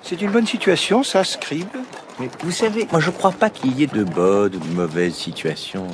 C'est une bonne situation, ça, Scribe? Mais vous savez, moi je crois pas qu'il y ait de bonnes ou de mauvaises situations.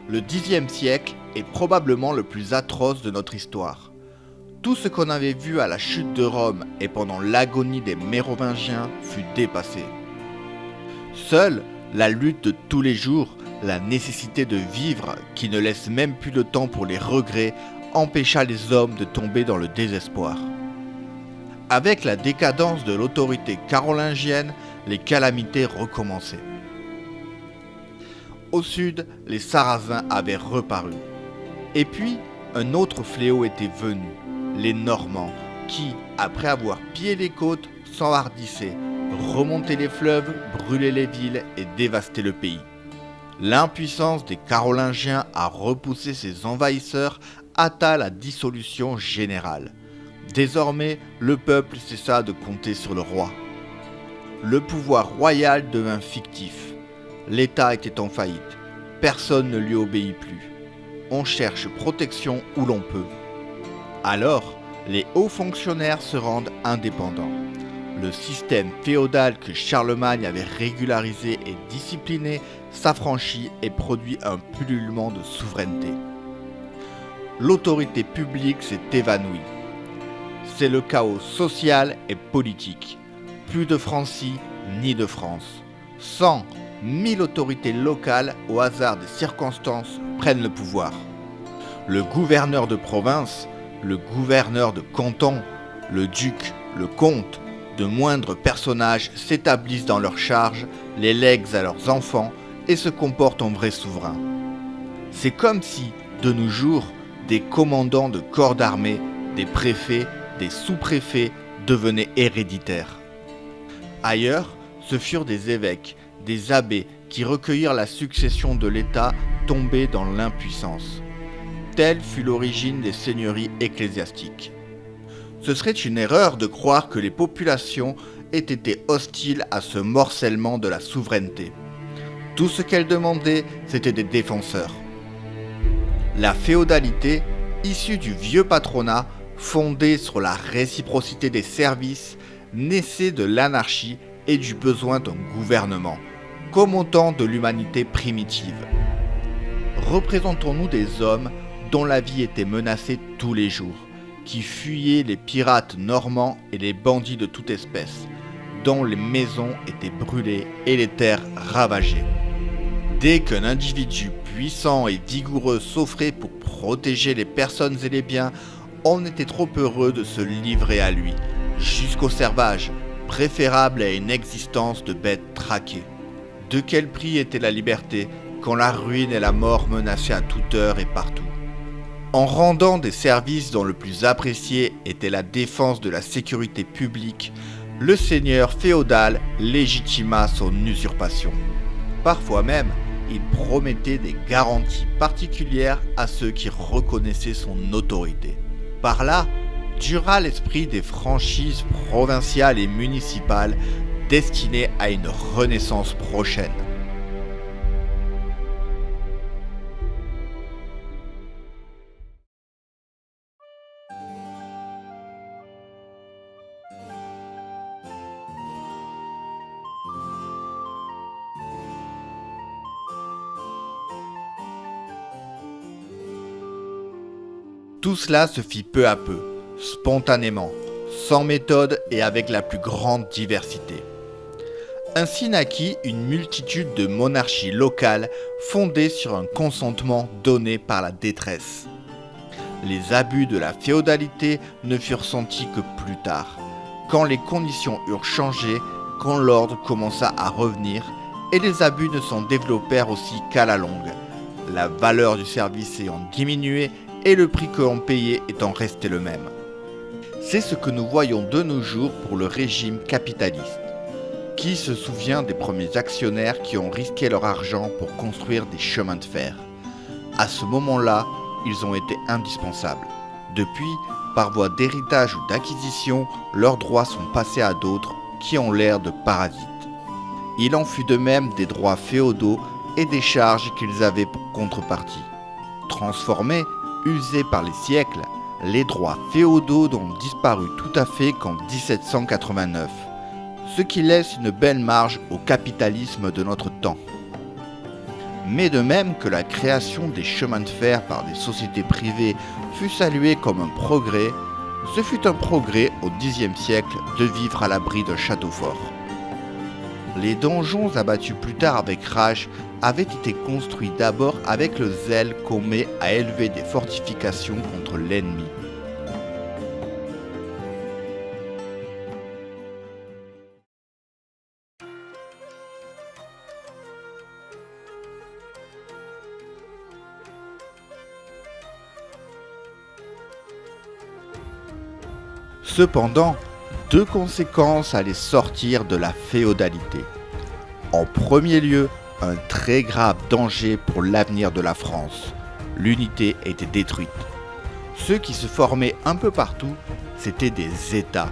Le Xe siècle est probablement le plus atroce de notre histoire. Tout ce qu'on avait vu à la chute de Rome et pendant l'agonie des Mérovingiens fut dépassé. Seule la lutte de tous les jours, la nécessité de vivre qui ne laisse même plus de temps pour les regrets, empêcha les hommes de tomber dans le désespoir. Avec la décadence de l'autorité carolingienne, les calamités recommençaient. Au sud, les Sarrasins avaient reparu. Et puis, un autre fléau était venu, les Normands, qui, après avoir pillé les côtes, s'enhardissaient, remontaient les fleuves, brûlaient les villes et dévastaient le pays. L'impuissance des Carolingiens à repousser ces envahisseurs hâta la dissolution générale. Désormais, le peuple cessa de compter sur le roi. Le pouvoir royal devint fictif. L'État était en faillite. Personne ne lui obéit plus. On cherche protection où l'on peut. Alors, les hauts fonctionnaires se rendent indépendants. Le système féodal que Charlemagne avait régularisé et discipliné s'affranchit et produit un pullulement de souveraineté. L'autorité publique s'est évanouie. C'est le chaos social et politique. Plus de Francie ni de France. 100 1000 autorités locales, au hasard des circonstances, prennent le pouvoir. Le gouverneur de province, le gouverneur de canton, le duc, le comte, de moindres personnages s'établissent dans leurs charges, les lèguent à leurs enfants et se comportent en vrais souverains. C'est comme si, de nos jours, des commandants de corps d'armée, des préfets, des sous-préfets devenaient héréditaires. Ailleurs, ce furent des évêques, des abbés qui recueillirent la succession de l'État tombé dans l'impuissance. Telle fut l'origine des seigneuries ecclésiastiques. Ce serait une erreur de croire que les populations aient été hostiles à ce morcellement de la souveraineté. Tout ce qu'elles demandaient, c'était des défenseurs. La féodalité, issue du vieux patronat, fondée sur la réciprocité des services, naissait de l'anarchie et du besoin d'un gouvernement, comme au temps de l'humanité primitive. Représentons-nous des hommes dont la vie était menacée tous les jours, qui fuyaient les pirates normands et les bandits de toute espèce, dont les maisons étaient brûlées et les terres ravagées. Dès qu'un individu puissant et vigoureux s'offrait pour protéger les personnes et les biens, on était trop heureux de se livrer à lui, jusqu'au servage, préférable à une existence de bêtes traquées. De quel prix était la liberté quand la ruine et la mort menaçaient à toute heure et partout? En rendant des services dont le plus apprécié était la défense de la sécurité publique, le seigneur féodal légitima son usurpation. Parfois même, il promettait des garanties particulières à ceux qui reconnaissaient son autorité. Par là, dura l'esprit des franchises provinciales et municipales destinées à une renaissance prochaine. Tout cela se fit peu à peu, spontanément, sans méthode et avec la plus grande diversité. Ainsi naquit une multitude de monarchies locales fondées sur un consentement donné par la détresse. Les abus de la féodalité ne furent sentis que plus tard, quand les conditions eurent changé, quand l'ordre commença à revenir, et les abus ne s'en développèrent aussi qu'à la longue, la valeur du service ayant diminué et le prix que l'on payait étant resté le même. C'est ce que nous voyons de nos jours pour le régime capitaliste. Qui se souvient des premiers actionnaires qui ont risqué leur argent pour construire des chemins de fer ? À ce moment-là, ils ont été indispensables. Depuis, par voie d'héritage ou d'acquisition, leurs droits sont passés à d'autres qui ont l'air de parasites. Il en fut de même des droits féodaux et des charges qu'ils avaient pour contrepartie. Transformés, usés par les siècles, les droits féodaux n'ont disparu tout à fait qu'en 1789, ce qui laisse une belle marge au capitalisme de notre temps. Mais de même que la création des chemins de fer par des sociétés privées fut saluée comme un progrès, ce fut un progrès au Xe siècle de vivre à l'abri d'un château fort. Les donjons abattus plus tard avec rage avaient été construits d'abord avec le zèle qu'on met à élever des fortifications contre l'ennemi. Cependant, deux conséquences allaient sortir de la féodalité. En premier lieu, un très grave danger pour l'avenir de la France. L'unité était détruite. Ceux qui se formaient un peu partout, c'étaient des États.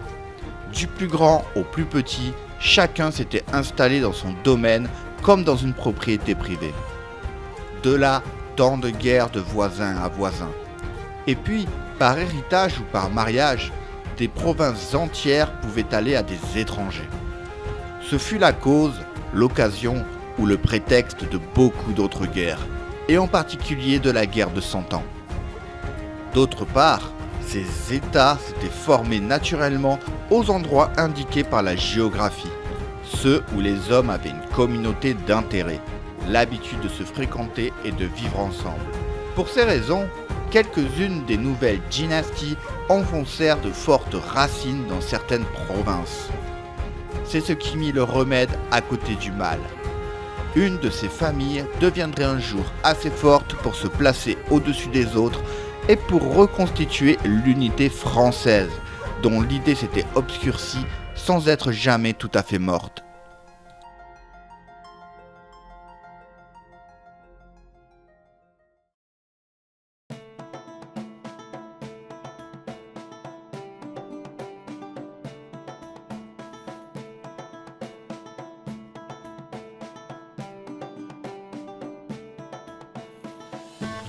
Du plus grand au plus petit, chacun s'était installé dans son domaine comme dans une propriété privée. De là, tant de guerres de voisin à voisin. Et puis, par héritage ou par mariage, des provinces entières pouvaient aller à des étrangers. Ce fut la cause, l'occasion ou le prétexte de beaucoup d'autres guerres, et en particulier de la guerre de 100 ans. D'autre part, ces États s'étaient formés naturellement aux endroits indiqués par la géographie, ceux où les hommes avaient une communauté d'intérêts, l'habitude de se fréquenter et de vivre ensemble. Pour ces raisons, quelques-unes des nouvelles dynasties enfoncèrent de fortes racines dans certaines provinces. C'est ce qui mit le remède à côté du mal. Une de ces familles deviendrait un jour assez forte pour se placer au-dessus des autres et pour reconstituer l'unité française, dont l'idée s'était obscurcie sans être jamais tout à fait morte.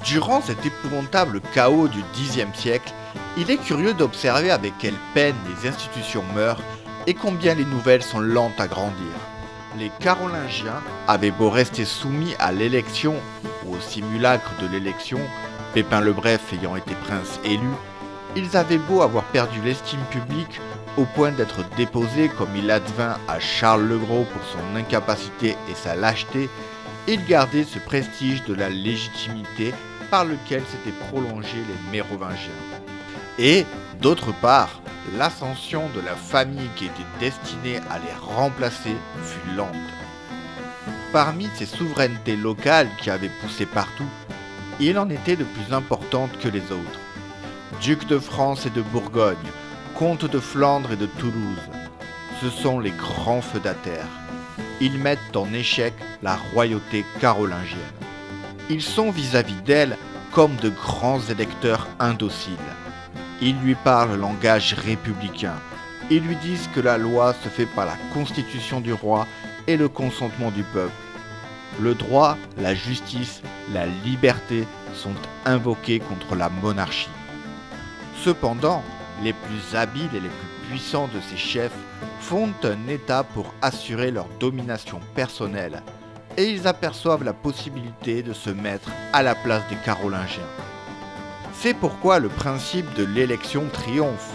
Durant cet épouvantable chaos du Xe siècle, il est curieux d'observer avec quelle peine les institutions meurent et combien les nouvelles sont lentes à grandir. Les Carolingiens avaient beau rester soumis à l'élection ou au simulacre de l'élection, Pépin le Bref ayant été prince élu, ils avaient beau avoir perdu l'estime publique au point d'être déposés comme il advint à Charles le Gros pour son incapacité et sa lâcheté, ils gardaient ce prestige de la légitimité par lequel s'étaient prolongés les Mérovingiens. Et, d'autre part, l'ascension de la famille qui était destinée à les remplacer fut lente. Parmi ces souverainetés locales qui avaient poussé partout, il en était de plus importantes que les autres. Ducs de France et de Bourgogne, comtes de Flandre et de Toulouse, ce sont les grands feudataires. Ils mettent en échec la royauté carolingienne. Ils sont vis-à-vis d'elle comme de grands électeurs indociles. Ils lui parlent le langage républicain. Ils lui disent que la loi se fait par la constitution du roi et le consentement du peuple. Le droit, la justice, la liberté sont invoqués contre la monarchie. Cependant, les plus habiles et les plus puissants de ces chefs fondent un État pour assurer leur domination personnelle, et ils aperçoivent la possibilité de se mettre à la place des Carolingiens. C'est pourquoi le principe de l'élection triomphe.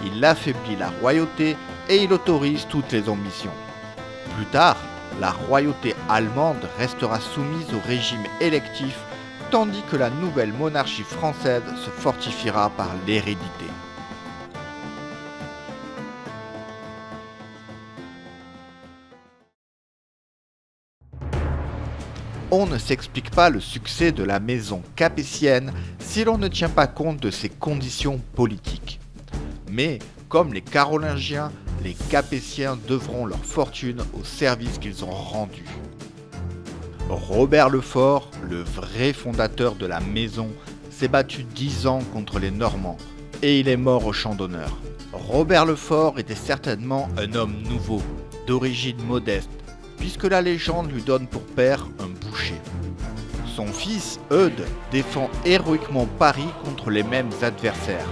Il affaiblit la royauté et il autorise toutes les ambitions. Plus tard, la royauté allemande restera soumise au régime électif, tandis que la nouvelle monarchie française se fortifiera par l'hérédité. On ne s'explique pas le succès de la maison capétienne si l'on ne tient pas compte de ses conditions politiques. Mais, comme les Carolingiens, les Capétiens devront leur fortune au service qu'ils ont rendu. Robert le Fort, le vrai fondateur de la maison, s'est battu 10 ans contre les Normands et il est mort au champ d'honneur. Robert le Fort était certainement un homme nouveau, d'origine modeste, puisque la légende lui donne pour père un boucher. Son fils, Eudes, défend héroïquement Paris contre les mêmes adversaires,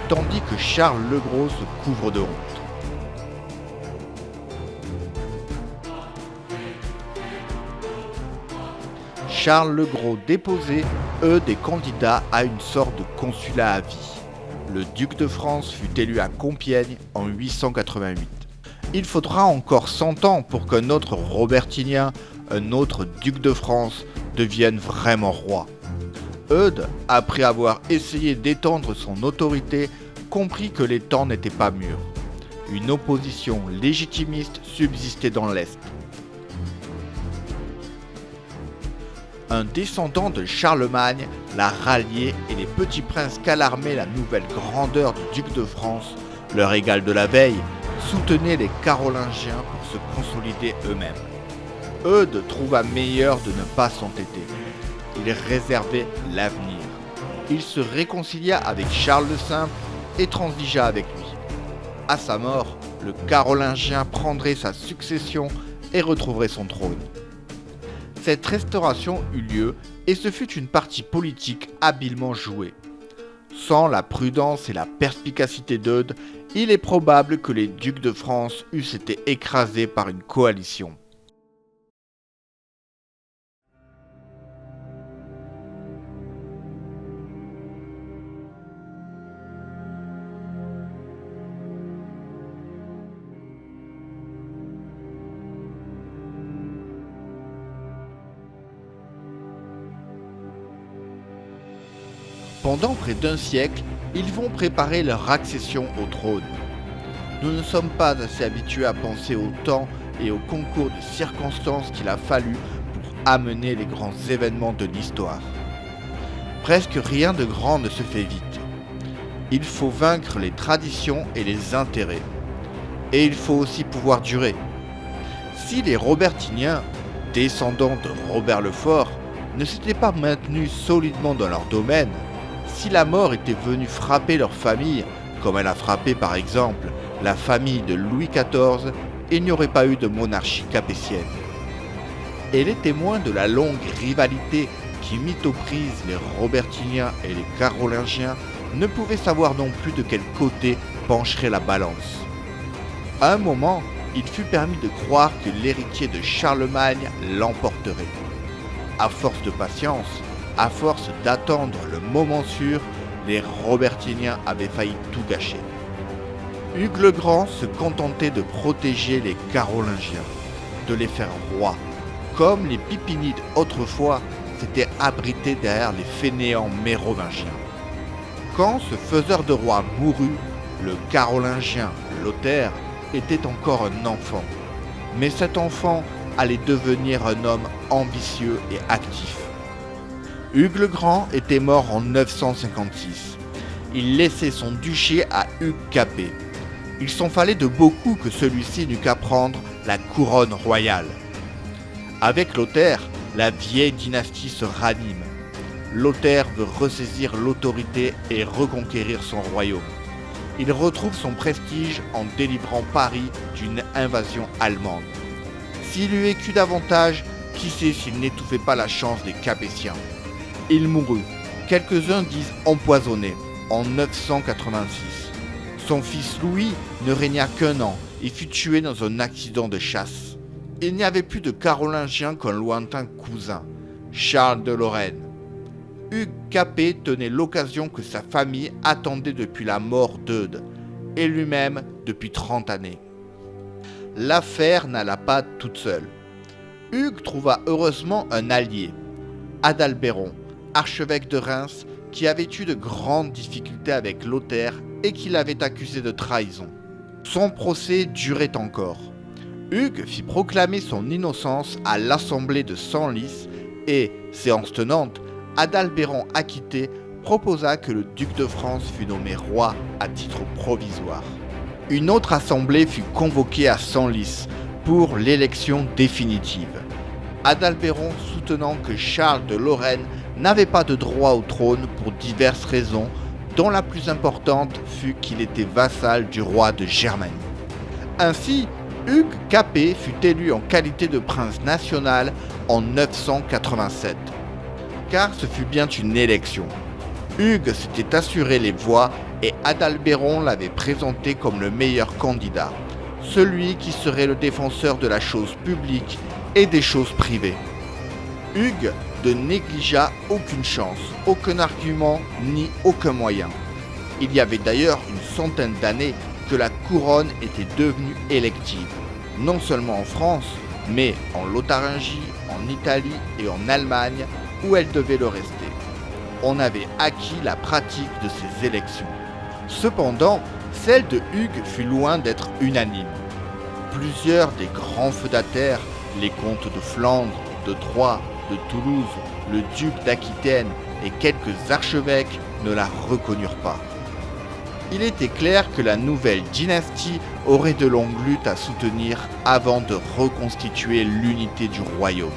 tandis que Charles le Gros se couvre de honte. Charles le Gros déposé, Eudes est candidat à une sorte de consulat à vie. Le duc de France fut élu à Compiègne en 888. Il faudra encore 100 ans pour qu'un autre Robertinien, un autre duc de France, devienne vraiment roi. Eudes, après avoir essayé d'étendre son autorité, comprit que les temps n'étaient pas mûrs. Une opposition légitimiste subsistait dans l'Est. Un descendant de Charlemagne l'a rallié et les petits princes qu'alarmait la nouvelle grandeur du duc de France, leur égal de la veille, soutenaient les Carolingiens pour se consolider eux-mêmes. Eudes trouva meilleur de ne pas s'entêter. Il réservait l'avenir. Il se réconcilia avec Charles le Simple et transigea avec lui. À sa mort, le Carolingien prendrait sa succession et retrouverait son trône. Cette restauration eut lieu et ce fut une partie politique habilement jouée. Sans la prudence et la perspicacité d'Eudes, il est probable que les ducs de France eussent été écrasés par une coalition. Pendant près d'un siècle, ils vont préparer leur accession au trône. Nous ne sommes pas assez habitués à penser au temps et au concours de circonstances qu'il a fallu pour amener les grands événements de l'histoire. Presque rien de grand ne se fait vite. Il faut vaincre les traditions et les intérêts. Et il faut aussi pouvoir durer. Si les Robertiniens, descendants de Robert le Fort, ne s'étaient pas maintenus solidement dans leur domaine, si la mort était venue frapper leur famille, comme elle a frappé par exemple la famille de Louis XIV, il n'y aurait pas eu de monarchie capétienne. Et les témoins de la longue rivalité qui mit aux prises les Robertiniens et les Carolingiens ne pouvaient savoir non plus de quel côté pencherait la balance. À un moment, il fut permis de croire que l'héritier de Charlemagne l'emporterait. À force de patience, à force d'attendre le moment sûr, les Robertiniens avaient failli tout gâcher. Hugues le Grand se contentait de protéger les Carolingiens, de les faire rois, comme les Pipinides autrefois s'étaient abrités derrière les fainéants mérovingiens. Quand ce faiseur de roi mourut, le Carolingien Lothaire était encore un enfant. Mais cet enfant allait devenir un homme ambitieux et actif. Hugues le Grand était mort en 956. Il laissait son duché à Hugues Capet. Il s'en fallait de beaucoup que celui-ci n'eût qu'à prendre la couronne royale. Avec Lothaire, la vieille dynastie se ranime. Lothaire veut ressaisir l'autorité et reconquérir son royaume. Il retrouve son prestige en délivrant Paris d'une invasion allemande. S'il eût vécu davantage, qui sait s'il n'étouffait pas la chance des Capétiens. Il mourut, quelques-uns disent empoisonné, en 986. Son fils Louis ne régna qu'1 an et fut tué dans un accident de chasse. Il n'y avait plus de Carolingien qu'un lointain cousin, Charles de Lorraine. Hugues Capet tenait l'occasion que sa famille attendait depuis la mort d'Eudes, et lui-même depuis 30 années. L'affaire n'alla pas toute seule. Hugues trouva heureusement un allié, Adalbéron, archevêque de Reims, qui avait eu de grandes difficultés avec Lothaire et qui l'avait accusé de trahison. Son procès durait encore. Hugues fit proclamer son innocence à l'assemblée de Senlis et, séance tenante, Adalbéron acquitté proposa que le duc de France fût nommé roi à titre provisoire. Une autre assemblée fut convoquée à Senlis pour l'élection définitive. Adalbéron soutenant que Charles de Lorraine n'avait pas de droit au trône pour diverses raisons, dont la plus importante fut qu'il était vassal du roi de Germanie. Ainsi, Hugues Capet fut élu en qualité de prince national en 987. Car ce fut bien une élection. Hugues s'était assuré les voix et Adalbéron l'avait présenté comme le meilleur candidat, celui qui serait le défenseur de la chose publique et des choses privées. Hugues ne négligea aucune chance, aucun argument ni aucun moyen. Il y avait d'ailleurs une centaine d'années que la couronne était devenue élective, non seulement en France, mais en Lotharingie, en Italie et en Allemagne, où elle devait le rester. On avait acquis la pratique de ces élections. Cependant, celle de Hugues fut loin d'être unanime. Plusieurs des grands feudataires, les comtes de Flandre, de Troyes, de Toulouse, le duc d'Aquitaine et quelques archevêques ne la reconnurent pas. Il était clair que la nouvelle dynastie aurait de longues luttes à soutenir avant de reconstituer l'unité du royaume.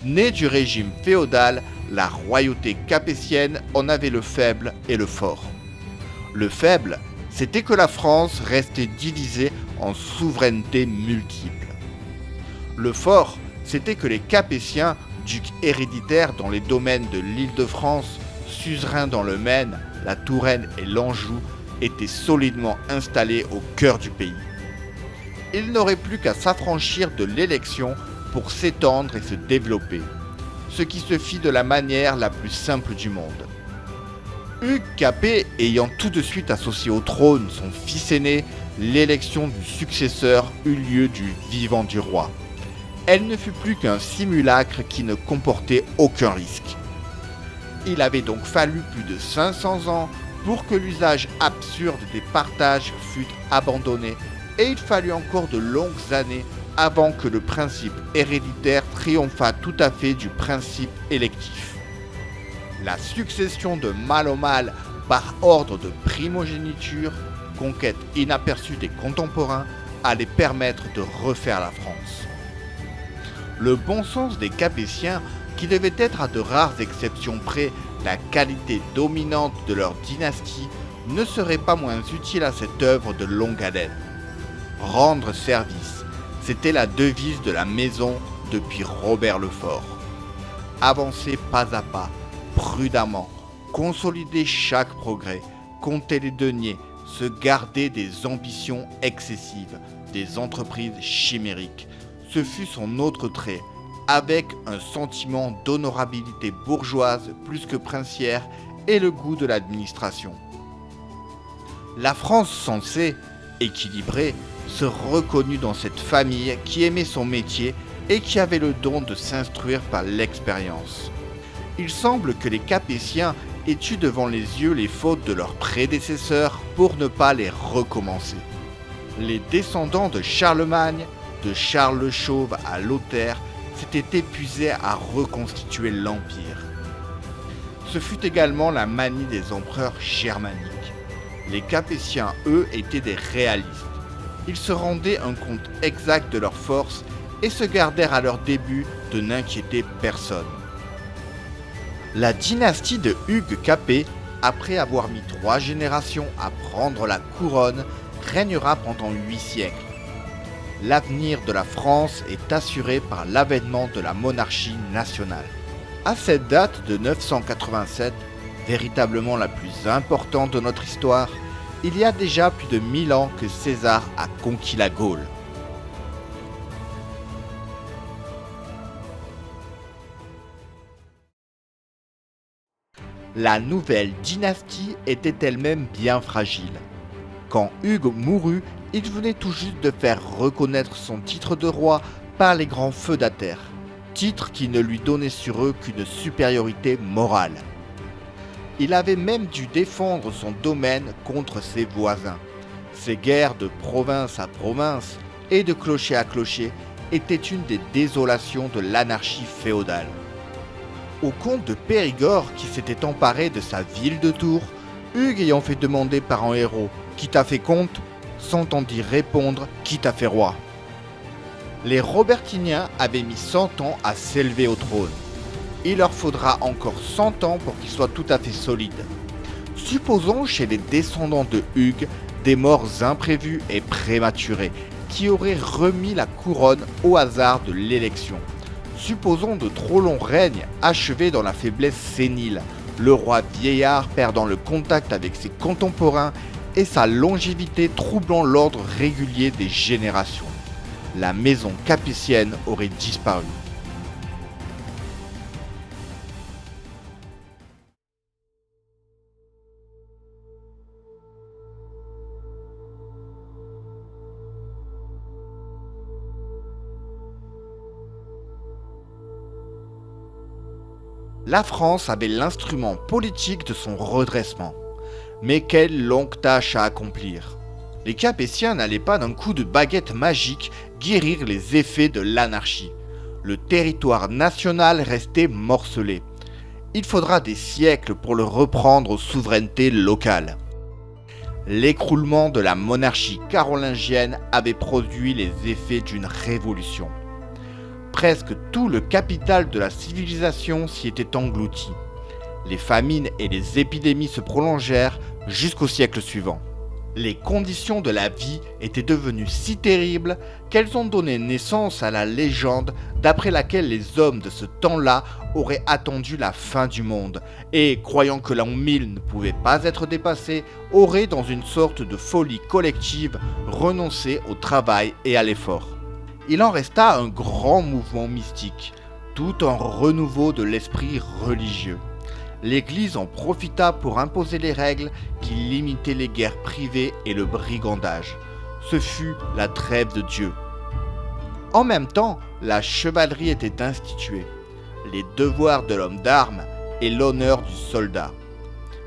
Née du régime féodal, la royauté capétienne en avait le faible et le fort. Le faible, c'était que la France restait divisée en souverainetés multiples. Le fort, c'était que les Capétiens, ducs héréditaires dans les domaines de l'Île-de-France, suzerains dans le Maine, la Touraine et l'Anjou, étaient solidement installés au cœur du pays. Ils n'auraient plus qu'à s'affranchir de l'élection pour s'étendre et se développer, ce qui se fit de la manière la plus simple du monde. Hugues Capet ayant tout de suite associé au trône son fils aîné, l'élection du successeur eut lieu du vivant du roi. Elle ne fut plus qu'un simulacre qui ne comportait aucun risque. Il avait donc fallu plus de 500 ans pour que l'usage absurde des partages fût abandonné, et il fallut encore de longues années avant que le principe héréditaire triomphât tout à fait du principe électif. La succession de mal en mal par ordre de primogéniture, conquête inaperçue des contemporains, allait permettre de refaire la France. Le bon sens des Capétiens, qui devait être à de rares exceptions près la qualité dominante de leur dynastie, ne serait pas moins utile à cette œuvre de longue haleine. Rendre service, c'était la devise de la maison depuis Robert le Fort. Avancer pas à pas, prudemment, consolider chaque progrès, compter les deniers, se garder des ambitions excessives, des entreprises chimériques. Ce fut son autre trait, avec un sentiment d'honorabilité bourgeoise plus que princière et le goût de l'administration. La France sensée, équilibrée, se reconnut dans cette famille qui aimait son métier et qui avait le don de s'instruire par l'expérience. Il semble que les Capétiens aient eu devant les yeux les fautes de leurs prédécesseurs pour ne pas les recommencer. Les descendants de Charlemagne, de Charles le Chauve à Lothaire, s'étaient épuisés à reconstituer l'Empire. Ce fut également la manie des empereurs germaniques. Les Capétiens, eux, étaient des réalistes. Ils se rendaient un compte exact de leurs forces et se gardèrent à leur début de n'inquiéter personne. La dynastie de Hugues Capet, après avoir mis 3 générations à prendre la couronne, régnera pendant 8 siècles. L'avenir de la France est assuré par l'avènement de la monarchie nationale. À cette date de 987, véritablement la plus importante de notre histoire, il y a déjà plus de 1000 ans que César a conquis la Gaule. La nouvelle dynastie était elle-même bien fragile. Quand Hugues mourut, il venait tout juste de faire reconnaître son titre de roi par les grands feudataires, titre qui ne lui donnait sur eux qu'une supériorité morale. Il avait même dû défendre son domaine contre ses voisins. Ces guerres de province à province et de clocher à clocher étaient une des désolations de l'anarchie féodale. Au comte de Périgord qui s'était emparé de sa ville de Tours, Hugues ayant fait demander par un héros « Qui t'a fait comte ?» s'entendit répondre « Qui t'a fait roi ?» Les Robertiniens avaient mis 100 ans à s'élever au trône. Il leur faudra encore 100 ans pour qu'ils soient tout à fait solides. Supposons chez les descendants de Hugues des morts imprévues et prématurées qui auraient remis la couronne au hasard de l'élection. Supposons de trop longs règnes achevés dans la faiblesse sénile, le roi vieillard perdant le contact avec ses contemporains et sa longévité troublant l'ordre régulier des générations. La maison capétienne aurait disparu. La France avait l'instrument politique de son redressement. Mais quelle longue tâche à accomplir! Les Capétiens n'allaient pas d'un coup de baguette magique guérir les effets de l'anarchie. Le territoire national restait morcelé. Il faudra des siècles pour le reprendre aux souverainetés locales. L'écroulement de la monarchie carolingienne avait produit les effets d'une révolution. Presque tout le capital de la civilisation s'y était englouti. Les famines et les épidémies se prolongèrent jusqu'au siècle suivant. Les conditions de la vie étaient devenues si terribles qu'elles ont donné naissance à la légende d'après laquelle les hommes de ce temps-là auraient attendu la fin du monde et, croyant que l'an 1000 ne pouvait pas être dépassé, auraient, dans une sorte de folie collective, renoncé au travail et à l'effort. Il en resta un grand mouvement mystique, tout un renouveau de l'esprit religieux. L'Église en profita pour imposer les règles qui limitaient les guerres privées et le brigandage. Ce fut la trêve de Dieu. En même temps, la chevalerie était instituée, les devoirs de l'homme d'armes et l'honneur du soldat.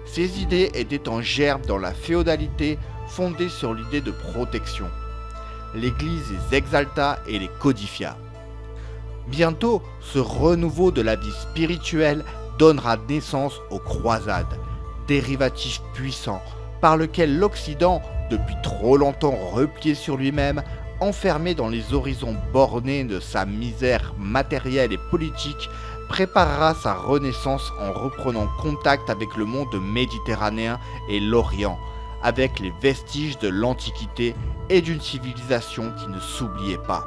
Ces idées étaient en germe dans la féodalité fondée sur l'idée de protection. L'Église les exalta et les codifia. Bientôt, ce renouveau de la vie spirituelle donnera naissance aux croisades, dérivatif puissant par lequel l'Occident, depuis trop longtemps replié sur lui-même, enfermé dans les horizons bornés de sa misère matérielle et politique, préparera sa renaissance en reprenant contact avec le monde méditerranéen et l'Orient, avec les vestiges de l'Antiquité et d'une civilisation qui ne s'oubliait pas.